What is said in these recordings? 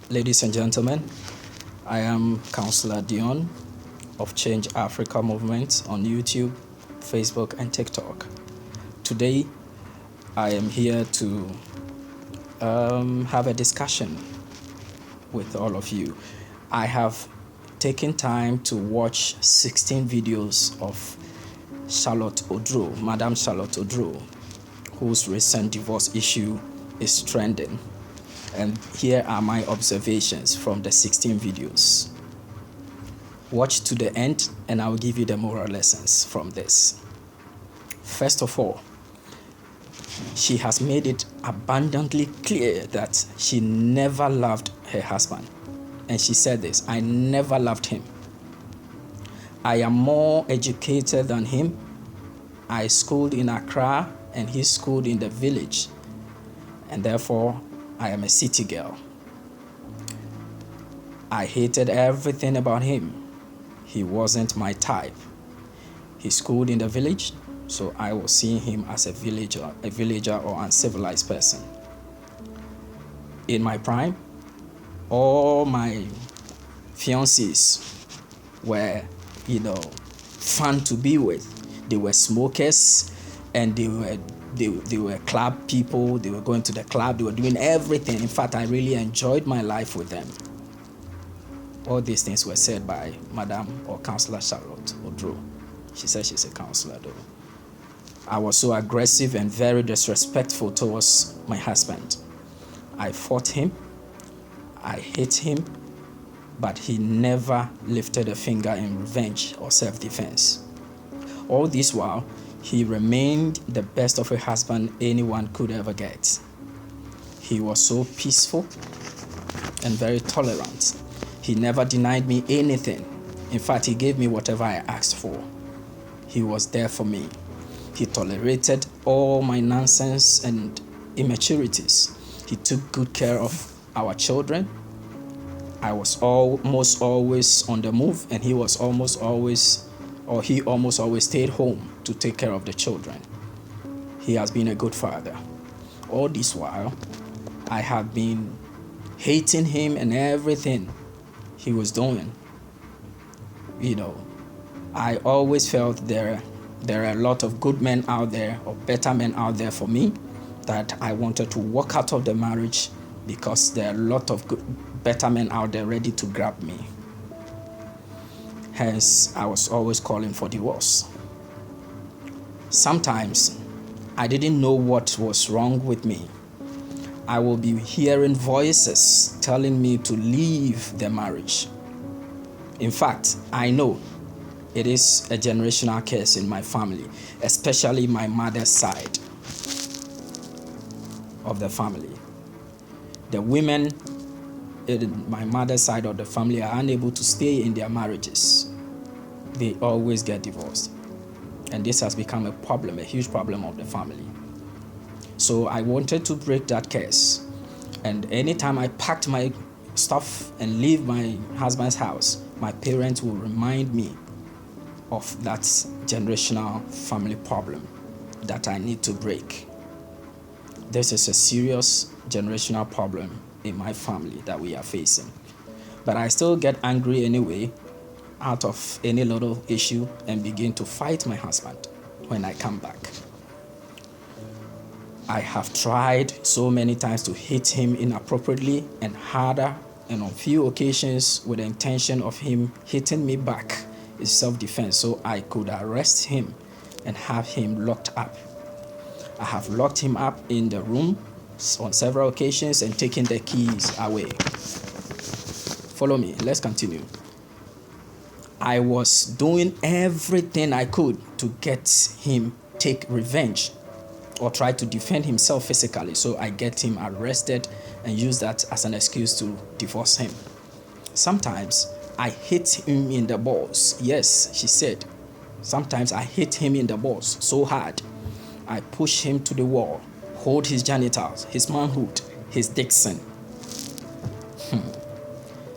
Ladies and gentlemen, I am Counselor Dion of Change Africa Movement on YouTube, Facebook, and TikTok. Today, I am here to have a discussion with all of you. I have taken time to watch 16 videos of Charlotte Oduro, Madam Charlotte Oduro, whose recent divorce issue is trending. And here are my observations from the 16 videos. Watch to the end and I will give you the moral lessons from this. First of all, she has made it abundantly clear that she never loved her husband. And she said this, I never loved him. I am more educated than him. I schooled in Accra and he schooled in the village. And therefore, I am a city girl. I hated everything about him. He wasn't my type. He schooled in the village, so I was seeing him as a villager or uncivilized person. In my prime, all my fiancés were, fun to be with. They were smokers and they were club people. They were going to the club. They were doing everything. In fact, I really enjoyed my life with them. All these things were said by Madam or Counselor Charlotte Oduro. She said she's a counselor though. I was so aggressive and very disrespectful towards my husband. I fought him. I hate him. But he never lifted a finger in revenge or self-defense. All this while, he remained the best of a husband anyone could ever get. He was so peaceful and very tolerant. He never denied me anything. In fact, he gave me whatever I asked for. He was there for me. He tolerated all my nonsense and immaturities. He took good care of our children. I was almost always on the move, and he almost always stayed home to take care of the children. He has been a good father. All this while, I have been hating him and everything he was doing. I always felt there are a lot of good men out there or better men out there for me that I wanted to walk out of the marriage because there are a lot of better men out there ready to grab me. Hence, I was always calling for divorce. Sometimes, I didn't know what was wrong with me. I will be hearing voices telling me to leave the marriage. In fact, I know it is a generational curse in my family, especially my mother's side of the family. The women in my mother's side of the family are unable to stay in their marriages. They always get divorced. And this has become a problem, a huge problem of the family. So I wanted to break that curse. And anytime I packed my stuff and leave my husband's house, my parents will remind me of that generational family problem that I need to break. This is a serious generational problem in my family that we are facing. But I still get angry anyway out of any little issue and begin to fight my husband when I come back. I have tried so many times to hit him inappropriately and harder, and on few occasions with the intention of him hitting me back is self-defense so I could arrest him and have him locked up. I have locked him up in the room on several occasions and taken the keys away. Follow me, let's continue. I was doing everything I could to get him take revenge or try to defend himself physically, so I get him arrested and use that as an excuse to divorce him. Sometimes I hit him in the balls. Yes, she said. Sometimes I hit him in the balls so hard. I push him to the wall, hold his genitals, his manhood, his Dixon.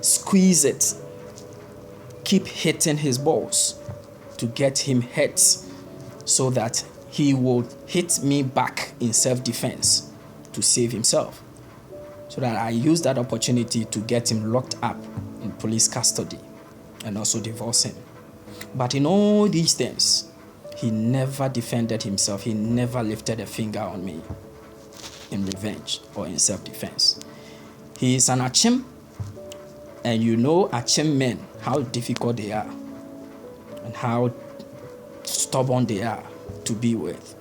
Squeeze it. Keep hitting his balls to get him hurt so that he will hit me back in self-defense to save himself. so that I used that opportunity to get him locked up in police custody and also divorce him. But in all these things, he never defended himself. He never lifted a finger on me in revenge or in self-defense. He is an Achim, and you know Achim men, how difficult they are and how stubborn they are to be with.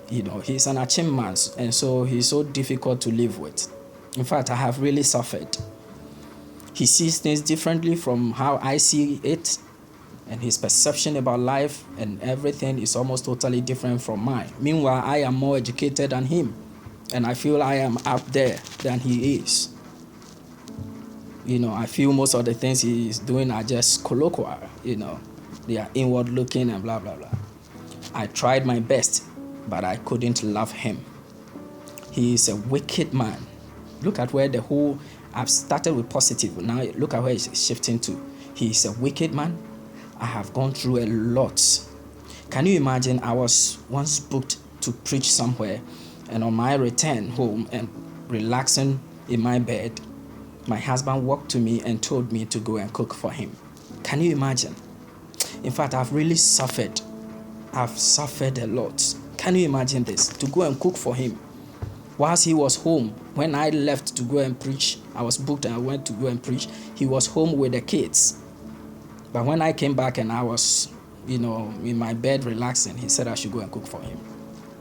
You know, he's an Achim man, and so he's so difficult to live with. In fact, I have really suffered. He sees things differently from how I see it, and his perception about life and everything is almost totally different from mine. Meanwhile, I am more educated than him, and I feel I am up there than he is. You know, I feel most of the things he is doing are just colloquial, you know. They are inward looking and blah, blah, blah. I tried my best, but I couldn't love him. He is a wicked man. Look at where I've started with positive. Now look at where it's shifting to. He is a wicked man. I have gone through a lot. Can you imagine? I was once booked to preach somewhere, and on my return home and relaxing in my bed, my husband walked to me and told me to go and cook for him. Can you imagine? In fact, I've really suffered. I've suffered a lot. Can you imagine this? To go and cook for him. Whilst he was home, when I left to go and preach, I was booked and I went to go and preach, he was home with the kids. But when I came back and I was, you know, in my bed relaxing, he said I should go and cook for him.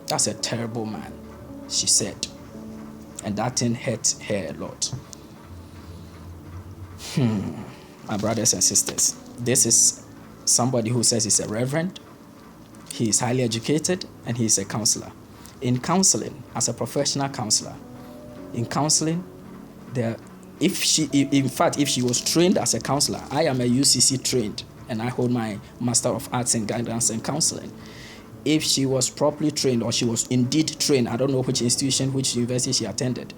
That's a terrible man, she said. And that thing hurt her a lot. My brothers and sisters, this is somebody who says he's a reverend, he is highly educated, and he is a counselor. In counseling, as a professional counselor, in counseling, if she was trained as a counselor, I am a UCC trained, and I hold my Master of Arts in Guidance and Counseling. If she was properly trained, or she was indeed trained, I don't know which institution, which university she attended,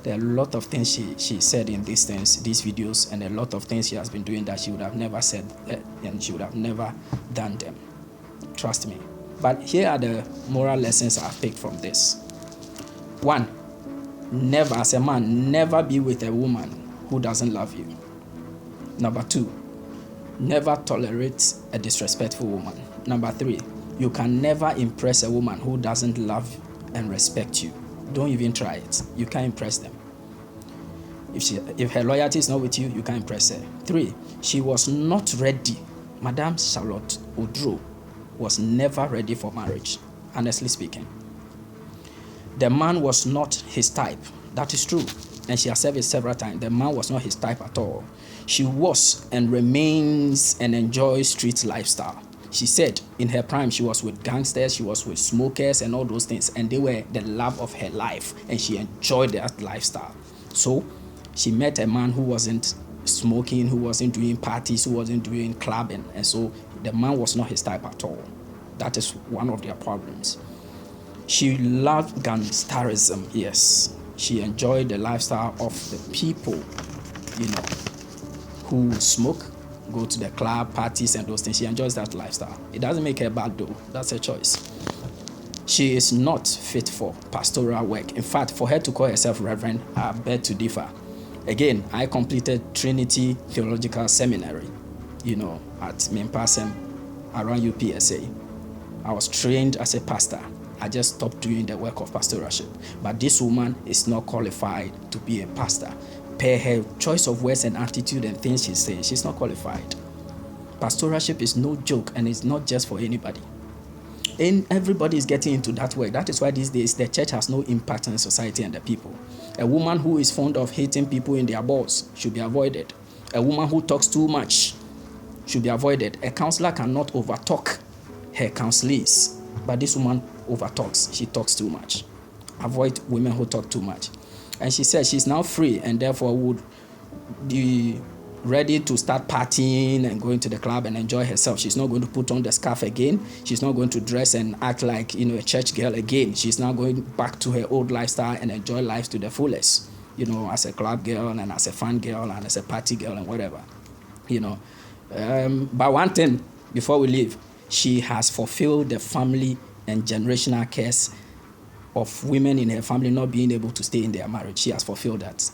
there are a lot of things she said in these videos, and a lot of things she has been doing that she would have never said, and she would have never done them. Trust me. But here are the moral lessons I've picked from this. 1, never, as a man, never be with a woman who doesn't love you. Number 2, never tolerate a disrespectful woman. Number 3, you can never impress a woman who doesn't love and respect you. Don't even try it. You can't impress them. If her loyalty is not with you, you can't impress her. 3, she was not ready. Madame Charlotte Oduro was never ready for marriage, honestly speaking. The man was not his type. That is true. And she has said it several times. The man was not his type at all. She was and remains and enjoys street lifestyle. She said in her prime, she was with gangsters, she was with smokers and all those things, and they were the love of her life, and she enjoyed that lifestyle. So she met a man who wasn't smoking, who wasn't doing parties, who wasn't doing clubbing, and so the man was not his type at all. That is one of their problems. She loved gangsterism, yes. She enjoyed the lifestyle of the people, you know, who smoke, go to the club, parties, and those things. She enjoys that lifestyle. It doesn't make her bad though. That's her choice. She is not fit for pastoral work. In fact, for her to call herself reverend, I beg to differ. Again, I completed Trinity Theological Seminary, you know, at Mimpasem, around UPSA. I was trained as a pastor. I just stopped doing the work of pastoralship. But this woman is not qualified to be a pastor. Per her choice of words and attitude and things she says, she's not qualified. Pastoralship is no joke, and it's not just for anybody. And everybody is getting into that work. That is why these days the church has no impact on society and the people. A woman who is fond of hating people in their balls should be avoided. A woman who talks too much should be avoided. A counselor cannot overtalk her counselees, but this woman overtalks. She talks too much. Avoid women who talk too much. And she said she's now free and therefore would be ready to start partying and going to the club and enjoy herself. She's not going to put on the scarf again. She's not going to dress and act like, you know, a church girl again. She's now going back to her old lifestyle and enjoy life to the fullest, you know, as a club girl and as a fun girl and as a party girl and whatever, you know. But one thing before we leave, she has fulfilled the family and generational curse of women in her family not being able to stay in their marriage. She has fulfilled that.